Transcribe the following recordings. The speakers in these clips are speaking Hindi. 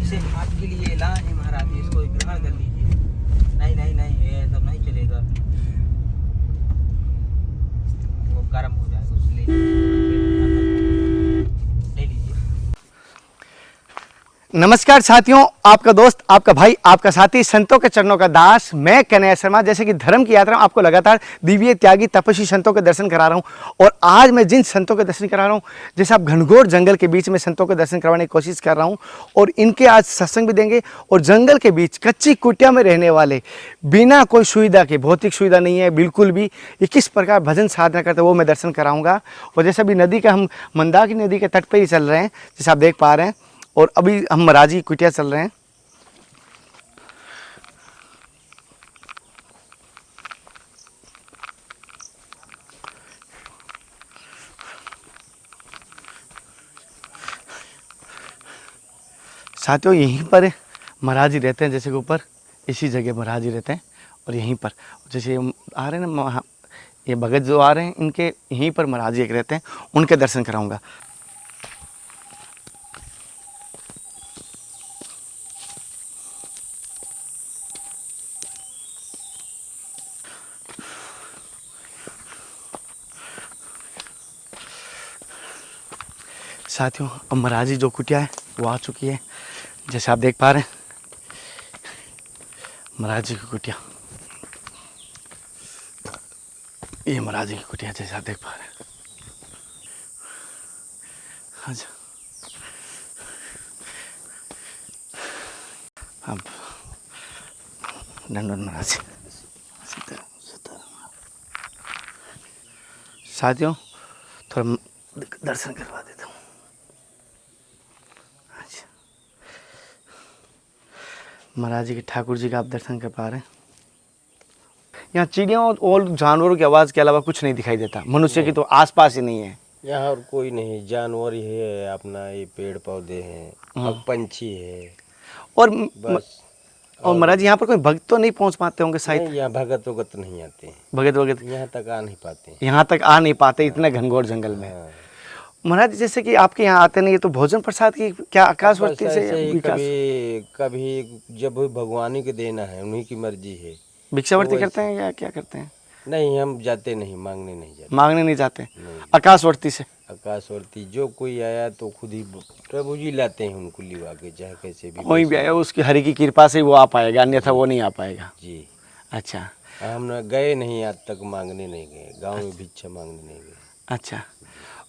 इसे आपके लिए लाए महाराज, इसको ग्रहण कर लीजिए। नहीं नहीं नहीं, ये सब नहीं चलेगा, वो गर्म हो जाएगा, इसलिए ले लीजिए। नमस्कार साथियों, आपका दोस्त, आपका भाई, आपका साथी, संतों के चरणों का दास, मैं कन्हैया शर्मा। जैसे कि धर्म की यात्रा में आपको लगातार दिव्य त्यागी तपस्वी संतों के दर्शन करा रहा हूं, और आज मैं जिन संतों के दर्शन करा रहा हूं, जैसे आप घनघोर जंगल के बीच में संतों के दर्शन करवाने की कोशिश कर रहा हूं, और इनके आज सत्संग भी देंगे। और जंगल के बीच कच्ची कुटिया में रहने वाले, बिना कोई सुविधा के, भौतिक सुविधा नहीं है बिल्कुल भी, ये किस प्रकार भजन साधना करते हैं वो मैं दर्शन कराऊंगा। और जैसे अभी नदी का, हम मंदाकिनी नदी के तट पर ही चल रहे हैं, जैसे आप देख पा रहे हैं, और अभी हम महाराजी कुटिया चल रहे हैं। साथियों, यहीं पर महाराजी रहते हैं, जैसे कि ऊपर इसी जगह महाराजी रहते हैं, और यहीं पर जैसे हम आ रहे हैं ना, ये भगत जो आ रहे हैं, इनके यहीं पर महाराजी एक रहते हैं, उनके दर्शन कराऊंगा। साथियों, अब महाराजी जो कुटिया है वो आ चुकी है, जैसे आप देख पा रहे हैं, महाराजी की कुटिया, ये महाराजी की कुटिया जैसे आप देख पा रहे हैं। अच्छा, अब दंडोत महाराजी। साथियों, थोड़ा दर्शन करवा देता हूँ। अच्छा, महाराज जी के, ठाकुर जी का आप दर्शन कर पा रहे हैं। यहाँ चिड़ियों और जानवरों की आवाज़ के अलावा कुछ नहीं दिखाई देता, मनुष्य की तो आसपास ही नहीं है। यहाँ और कोई नहीं, जानवर ही है अपना, ये पेड़ पौधे हैं और पंछी है, और बस। और महाराज यहाँ पर कोई भक्त तो नहीं पहुँच पाते होंगे शायद? नहीं, यहाँ भगत वगत नहीं आते हैं, भगत वगत यहाँ तक आ नहीं पाते, यहाँ तक आ नहीं पाते, इतने घनघोर जंगल में। हाँ। महाराज, जैसे कि आपके यहाँ आते नहीं है, तो भोजन प्रसाद की क्या आकाशवर्ती बस से ऐसे ही विकास, कभी जब भगवान ही के देना है, उन्हीं की मर्जी है। भिक्षावर्ती तो करते हैं या क्या करते हैं? नहीं, हम जाते नहीं, मांगने नहीं जाते, मांगने नहीं जाते, नहीं। आकाशवर्ती से। आकाशवर्ती जो कोई आया तो खुद ही प्रभु जी लाते हैं उनको लिवा के, चाहे कैसे भी कोई भी आया उसकी हरि की कृपा से ही वो आ पाएगा, अन्यथा वो नहीं आ पाएगा। जी। अच्छा हम न गए नहीं, आज तक मांगने नहीं गए, गांव में भिक्षा मांगने नहीं गए। अच्छा।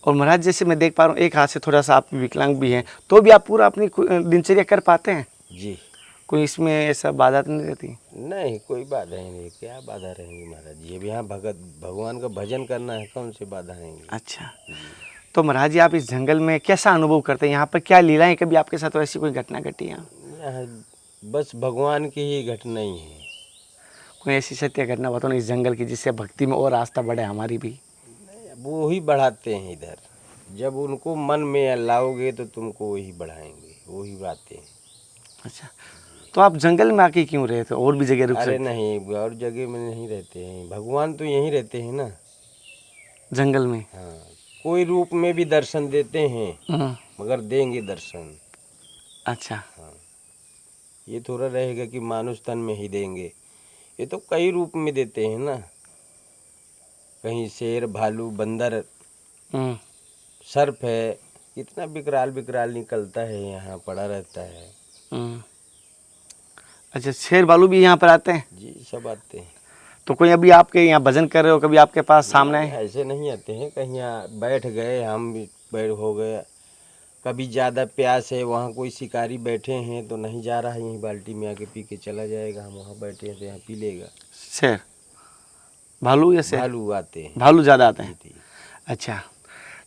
और महाराज, जैसे मैं देख पा रहा हूँ, एक हाथ से थोड़ा सा आप विकलांग भी हैं, तो भी आप पूरा अपनी दिनचर्या कर पाते हैं? जी। कोई इसमें ऐसा बाधा तो नहीं रहती? नहीं, कोई बाधा नहीं, क्या बाधा रहेंगी महाराज जी, अब यहाँ भगवान का भजन करना है, कौन सी बाधा रहेंगी। अच्छा, तो महाराज जी, आप इस जंगल में कैसा अनुभव करते हैं? यहाँ पर क्या लीलाएं कभी आपके साथ वैसी कोई घटना घटी यहाँ? यहाँ बस भगवान की ही घटना ही है। कोई ऐसी सत्य घटना बताओ ना इस जंगल की, जिससे भक्ति में और आस्था बढ़े हमारी भी। वो ही बढ़ाते हैं इधर, जब उनको मन में लाओगे तो तुमको वही बढ़ाएंगे, वही बातें हैं। अच्छा, तो आप जंगल में आके क्यों रहे थे? और भी जगह रुक अरे सकते? नहीं, और जगह में नहीं रहते हैं, भगवान तो यहीं रहते हैं ना, जंगल में। हाँ। कोई रूप में भी दर्शन देते हैं, मगर देंगे दर्शन। अच्छा। हाँ, ये थोड़ा रहेगा कि मानुष तन में ही देंगे, ये तो कई रूप में देते हैं ना, कहीं शेर, भालू, बंदर, सर्प है, इतना विकराल विकराल निकलता है, यहाँ पड़ा रहता है। अच्छा, शेर भालू भी यहाँ पर आते हैं? जी, सब आते हैं। तो कोई अभी आपके यहाँ भजन कर रहे हो, कभी आपके पास सामने है? ऐसे नहीं आते हैं, कहीं यहाँ बैठ गए, हम भी बैठ हो गए, कभी ज़्यादा प्यास है, वहाँ कोई शिकारी बैठे हैं तो नहीं जा रहा है, यहीं बाल्टी में आके पी के चला जाएगा, हम वहाँ बैठे हैं तो यहाँ पी लेगा। शेर, भालू या शेर? भालू आते हैं, भालू ज़्यादा आते हैं। जी। अच्छा,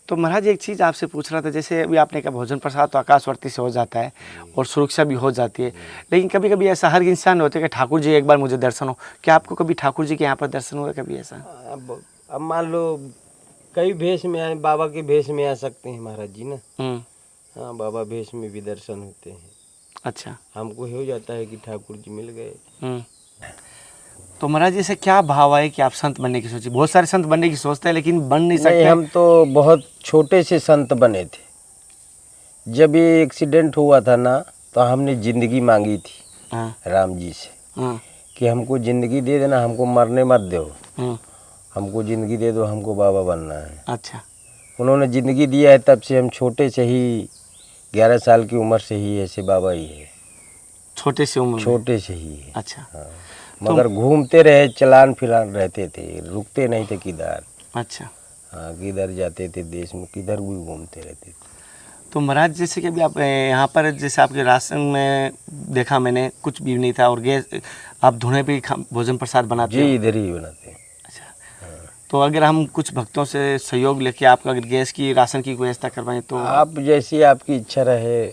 तो महाराज एक चीज़ आपसे पूछ रहा था, जैसे अभी आपने कहा भोजन प्रसाद तो आकाशवर्ती से हो जाता है और सुरक्षा भी हो जाती है, लेकिन कभी कभी ऐसा हर इंसान होता है कि ठाकुर जी एक बार मुझे दर्शन हो, क्या आपको कभी ठाकुर जी के यहाँ पर दर्शन हुआ कभी ऐसा? अब मान लो कई भेष में आए, बाबा के भेष में आ सकते हैं महाराज जी ना। हाँ, बाबा भेष में भी दर्शन होते हैं। अच्छा, हमको हो जाता है कि ठाकुर जी मिल गए। तो महाराज जैसे क्या भाव है कि आप संत बनने की सोची? बहुत सारे संत बनने की सोचते हैं लेकिन बन नहीं सकते। हम तो बहुत छोटे से संत बने थे। जब ये एक्सीडेंट हुआ था ना, तो हमने जिंदगी मांगी थी हाँ राम जी से हाँ कि हमको ज़िंदगी दे देना, हमको मरने मत दो, हाँ, हमको ज़िंदगी दे दो, हमको बाबा बनना है। अच्छा उन्होंने ज़िंदगी दिया है, तब से हम छोटे से ही 11 साल की उम्र से ही ऐसे बाबा ही है, छोटे से उम्र में? छोटे से ही है। अच्छा हाँ, मगर घूमते रहे, चलान फिलान रहते थे, रुकते नहीं थे किधर। अच्छा। हाँ, किधर जाते थे देश में, किधर भी घूमते रहते थे। तो महाराज जैसे कि अभी आप यहाँ पर जैसे आपके राशन में देखा मैंने कुछ भी नहीं था, और गैस आप धुने पे ही भोजन प्रसाद बनाते जी हो? इधर ही बनाते हैं। अच्छा। तो अगर हम कुछ भक्तों से सहयोग लेके आपका अगर गैस की राशन की व्यवस्था करवाएं तो? आप जैसी आपकी इच्छा रहे,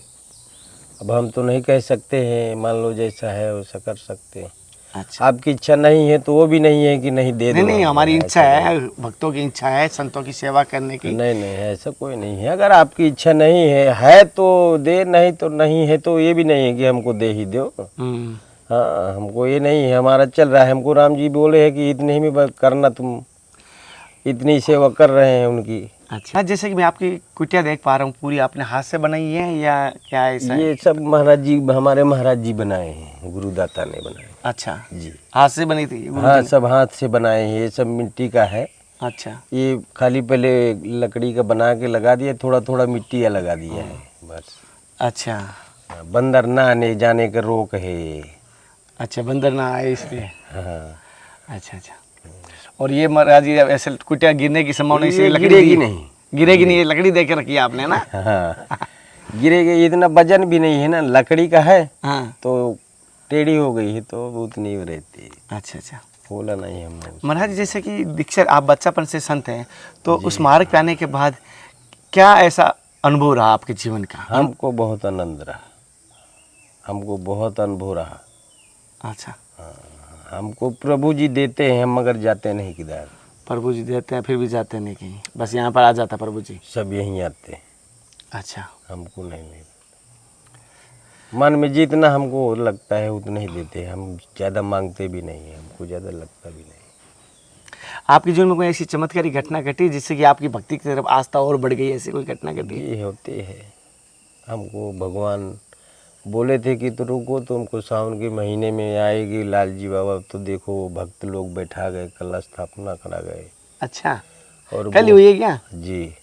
अब हम तो नहीं कह सकते हैं, मान लो जैसा है वैसा कर सकते हैं। अच्छा। आपकी इच्छा नहीं है तो वो भी नहीं है कि नहीं दे दो। नहीं, हमारी इच्छा ऐसा है, भक्तों की इच्छा है संतों की सेवा करने की। नहीं नहीं, ऐसा कोई नहीं है। अगर आपकी इच्छा नहीं है तो दे, नहीं तो नहीं है। तो ये भी नहीं है कि हमको दे ही दो। हाँ, हमको ये नहीं है, हमारा चल रहा है। हमको राम जी बोले हैं कि इतने ही में बस करना, तुम इतनी सेवा कर रहे हैं उनकी। अच्छा। जैसे कि मैं आपकी कुटिया देख पा रहा हूँ, पूरी आपने हाथ से बनाई है या क्या ऐसा है? ये सब महाराज जी, हमारे महाराज जी बनाए हैं, गुरुदाता ने बनाए। अच्छा जी, हाथ से बनी थी गुरुजी हाँ ने? सब हाथ से बनाए हैं। ये सब मिट्टी का है। अच्छा ये खाली पहले लकड़ी का बना के लगा दिया, थोड़ा थोड़ा मिट्टी या लगा दिया है बस। अच्छा बंदर ना आने जाने का रोक है। अच्छा, बंदर ना आए इसलिए। हाँ, अच्छा अच्छा। और ये महाराज जी ऐसे कुटिया गिरने की संभावना, ये इसलिए लकड़ी गिरेगी दी? नहीं। गिरेगी नहीं, ये लकड़ी दे के रखी है आपने ना? हाँ, गिरेगी। इतना वजन भी नहीं है ना, लकड़ी का है हाँ। तो टेढ़ी हो गई है तो उतनी रहती। अच्छा अच्छा। बोला नहीं हमने। महाराज जैसे कि दीक्षित आप बच्चापन से संत हैं, तो उस मार्ग पे आने के बाद क्या ऐसा अनुभव रहा आपके जीवन का? हमको बहुत आनंद रहा, हमको बहुत अनुभव रहा। अच्छा। हमको प्रभु जी देते हैं, हम मगर जाते नहीं किधर। प्रभु जी देते हैं फिर भी जाते नहीं कहीं, बस यहाँ पर आ जाता प्रभु जी? सब यहीं आते हैं। अच्छा। हमको नहीं मन में जितना हमको लगता है उतना ही देते हैं। हम ज़्यादा मांगते भी नहीं हैं, हमको ज़्यादा लगता भी नहीं। आपके जीवन में कोई ऐसी चमत्कारी घटना घटी जिससे कि आपकी भक्ति की तरफ आस्था और बढ़ गई, ऐसी कोई घटना घटी? ये होते हैं। हमको भगवान बोले थे कि तो रुको, तुमको सावन के महीने में आएगी लाल जी बाबा, तो देखो भक्त लोग बैठा गए, कलश स्थापना करा गए। अच्छा, और कल ही हुई है क्या? जी।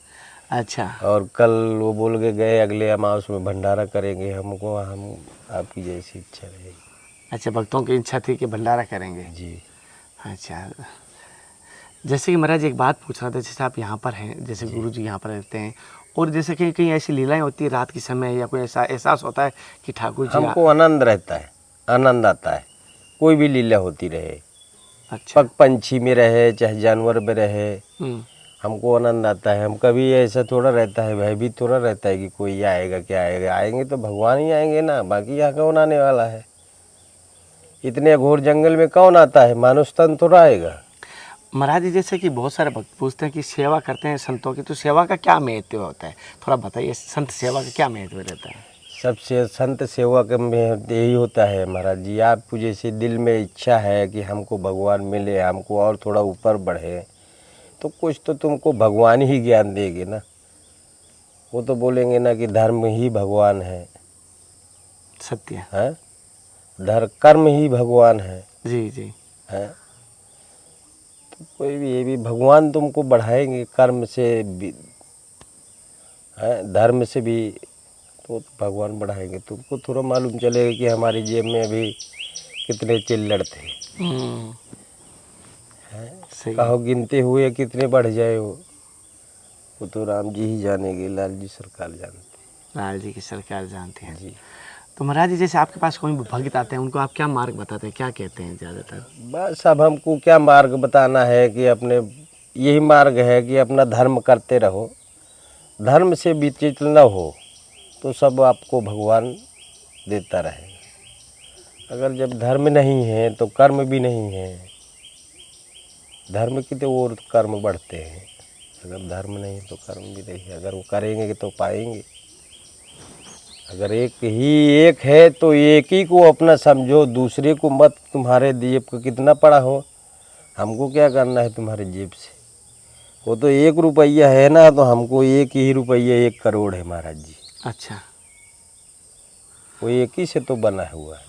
अच्छा। और कल वो बोल के गए अगले अमावस में भंडारा करेंगे। हमको हम आपकी जैसी इच्छा रहेगी। अच्छा, भक्तों की इच्छा थी कि भंडारा करेंगे? जी। अच्छा। जैसे कि महाराज एक बात पूछ रहा था, जैसे आप यहाँ पर हैं, जैसे गुरु जी यहाँ पर रहते हैं, और जैसे कहीं कहीं ऐसी लीलाएं होती है रात के समय, या कोई ऐसा एहसास होता है कि ठाकुर जी हमको आनंद रहता है, आनंद आता है, कोई भी लीला होती रहे। अच्छा। पग पंछी में रहे चाहे जानवर में रहे, हमको आनंद आता है। हम कभी ऐसा थोड़ा रहता है, भयभीत थोड़ा रहता है कि कोई आएगा क्या आएगा। आएंगे तो भगवान ही आएंगे ना, बाकी यहाँ कौन आने वाला है। इतने घोर जंगल में कौन आता है, मानुष तन थोड़ा आएगा। महाराज जी जैसे कि बहुत सारे भक्त पूछते हैं कि सेवा करते हैं संतों की, तो सेवा का क्या महत्व होता है, थोड़ा बताइए। संत सेवा का क्या महत्व रहता है? सबसे संत सेवा का में यही होता है महाराज जी, आपको जैसे दिल में इच्छा है कि हमको भगवान मिले, हमको और थोड़ा ऊपर बढ़े, तो कुछ तो तुमको भगवान ही ज्ञान देंगे ना। वो तो बोलेंगे ना कि धर्म ही भगवान है। सत्य है, कर्म ही भगवान है। जी जी है, तो कोई भी ये भी भगवान तुमको बढ़ाएंगे, कर्म से भी है, धर्म से भी, तो भगवान बढ़ाएंगे। तुमको थोड़ा मालूम चलेगा कि हमारी जेब में अभी कितने चिल्लड़ थे। सही। कहो गिनते हुए कितने बढ़ जाए वो तो राम जी ही जानेंगे, लाल जी सरकार जानते हैं। लाल जी की सरकार जानते हैं जी। तो महाराज जी जैसे आपके पास कोई भक्त आते हैं, उनको आप क्या मार्ग बताते हैं, क्या कहते हैं ज़्यादातर? बस अब हमको क्या मार्ग बताना है कि अपने यही मार्ग है कि अपना धर्म करते रहो, धर्म से विचलित न हो, तो सब आपको भगवान देता रहेगा। अगर जब धर्म नहीं है तो कर्म भी नहीं है। धर्म की तो और कर्म बढ़ते हैं, अगर धर्म नहीं तो कर्म भी नहीं है। अगर वो करेंगे तो पाएंगे। अगर एक है तो एक ही को अपना समझो, दूसरे को मत। तुम्हारे जेब का कितना पड़ा हो, हमको क्या करना है तुम्हारे जेब से। वो तो 1 रुपया है ना, तो हमको 1 ही रुपया 1 करोड़ है महाराज जी। अच्छा। वो एक ही से तो बना हुआ है।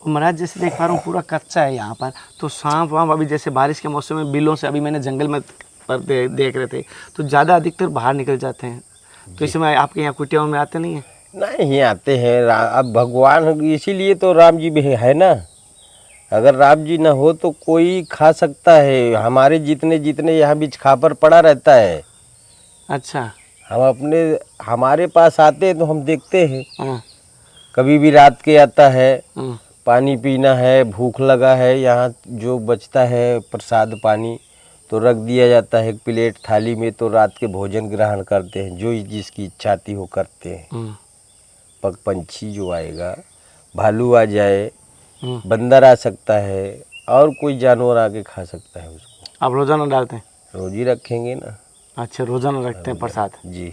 और महाराज जैसे देख पा रहा हूँ पूरा कच्चा है यहाँ पर, तो सांप वाप अभी जैसे बारिश के मौसम में बिलों से, अभी मैंने जंगल में पर देख रहे थे तो ज़्यादा अधिकतर बाहर निकल जाते हैं, तो इस समय आपके यहाँ कुटियाओं में आते नहीं हैं? नहीं आते हैं। अब भगवान इसीलिए तो राम जी भी है ना। अगर राम जी ना हो तो कोई खा सकता है। हमारे जितने जितने यहाँ बीच खापर पड़ा रहता है, अच्छा। हम हमारे पास आते हैं तो हम देखते हैं। हाँ। कभी भी रात के आता है, हाँ। पानी पीना है, भूख लगा है, यहाँ जो बचता है प्रसाद पानी तो रख दिया जाता है एक प्लेट थाली में, तो रात के भोजन ग्रहण करते हैं। जो जिसकी इच्छा आती हो करते हैं। पग पंछी जो आएगा, भालू आ जाए, बंदर आ सकता है, और कोई जानवर आके खा सकता है उसको। आप रोज़ाना डालते हैं? रोज ही रखेंगे ना। अच्छा, रोज़ाना रखते हैं प्रसाद? जी।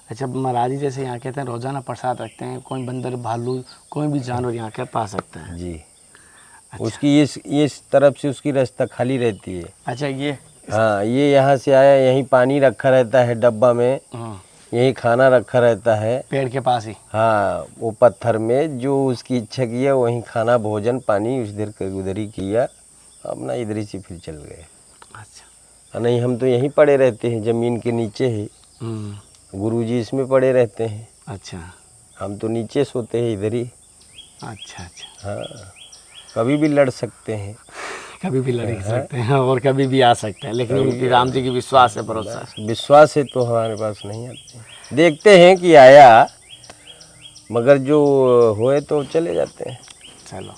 अच्छा महाराज जी जैसे यहाँ कहते हैं रोज़ाना प्रसाद रखते हैं, कोई बंदर भालू कोई भी जानवर यहाँ के पा सकता है? जी। अच्छा। उसकी इस तरफ से उसकी रास्ता खाली रहती है। अच्छा ये? हाँ, ये यहाँ से आया, यहीं पानी रखा रहता है डब्बा में, यहीं खाना रखा रहता है पेड़ के पास ही। हाँ, वो पत्थर में जो उसकी इच्छा किया वहीं खाना भोजन पानी उधर ही किया, अपना इधर ही से फिर चल गए। अच्छा। नहीं हम तो यहीं पड़े रहते हैं, ज़मीन के नीचे ही। गुरुजी इसमें पड़े रहते हैं। अच्छा। हम तो नीचे सोते हैं इधर ही। अच्छा अच्छा। हाँ, कभी भी लड़ सकते हैं। कभी भी लड़ सकते हैं और कभी भी आ सकते हैं, लेकिन उनकी राम जी की विश्वास है, भरोसा है। विश्वास है तो हमारे पास नहीं आते। देखते हैं कि आया, मगर जो होए तो चले जाते हैं। चलो,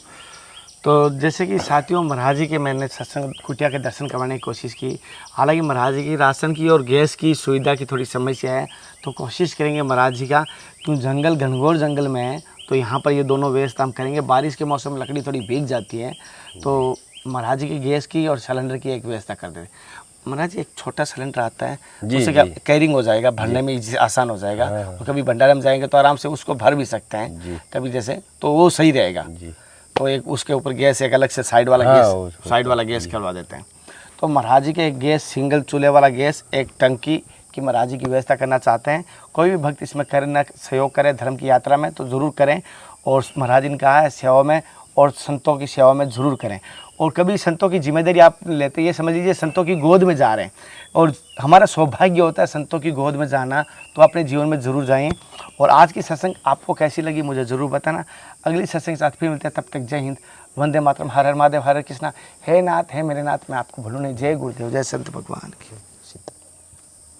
तो जैसे कि साथियों महाराज जी के मैंने सत्संग कुटिया के दर्शन करवाने की कोशिश की। हालांकि महाराज जी की राशन की और गैस की सुविधा की थोड़ी समस्या है, तो कोशिश करेंगे महाराज जी का, क्यों जंगल घनघोर जंगल में है तो यहाँ पर ये दोनों व्यवस्था हम करेंगे। बारिश के मौसम में लकड़ी थोड़ी भीग जाती है, तो महाराज जी की गैस की और सिलेंडर की एक व्यवस्था कर देते। महाराज जी एक छोटा सिलेंडर आता है, उससे क्या कैरिंग हो जाएगा, भरने में आसान हो जाएगा। और कभी भंडारे में जाएंगे तो आराम से उसको भर भी सकते हैं कभी जैसे, तो वो सही रहेगा। तो एक उसके ऊपर गैस एक अलग से साइड वाला गैस करवा देते हैं। तो महाराज जी के एक गैस सिंगल चूल्हे वाला गैस एक टंकी की महाराज जी की व्यवस्था करना चाहते हैं। कोई भी भक्त इसमें करना सहयोग करे धर्म की यात्रा में तो ज़रूर करें, और महाराज जी ने कहा है सेवा में और संतों की सेवा में ज़रूर करें। और कभी संतों की जिम्मेदारी आप लेते, ये समझ लीजिए संतों की गोद में जा रहे हैं, और हमारा सौभाग्य होता है संतों की गोद में जाना, तो अपने जीवन में ज़रूर जाएं। और आज की सत्संग आपको कैसी लगी मुझे ज़रूर बताना। अगली सत्संग के साथ फिर मिलते हैं, तब तक जय हिंद, वंदे मातरम, हर हर महादेव, हर हर कृष्णा। हे नाथ, हे मेरे नाथ, मैं आपको भूलूं नहीं। जय गुरुदेव, जय संत भगवान की।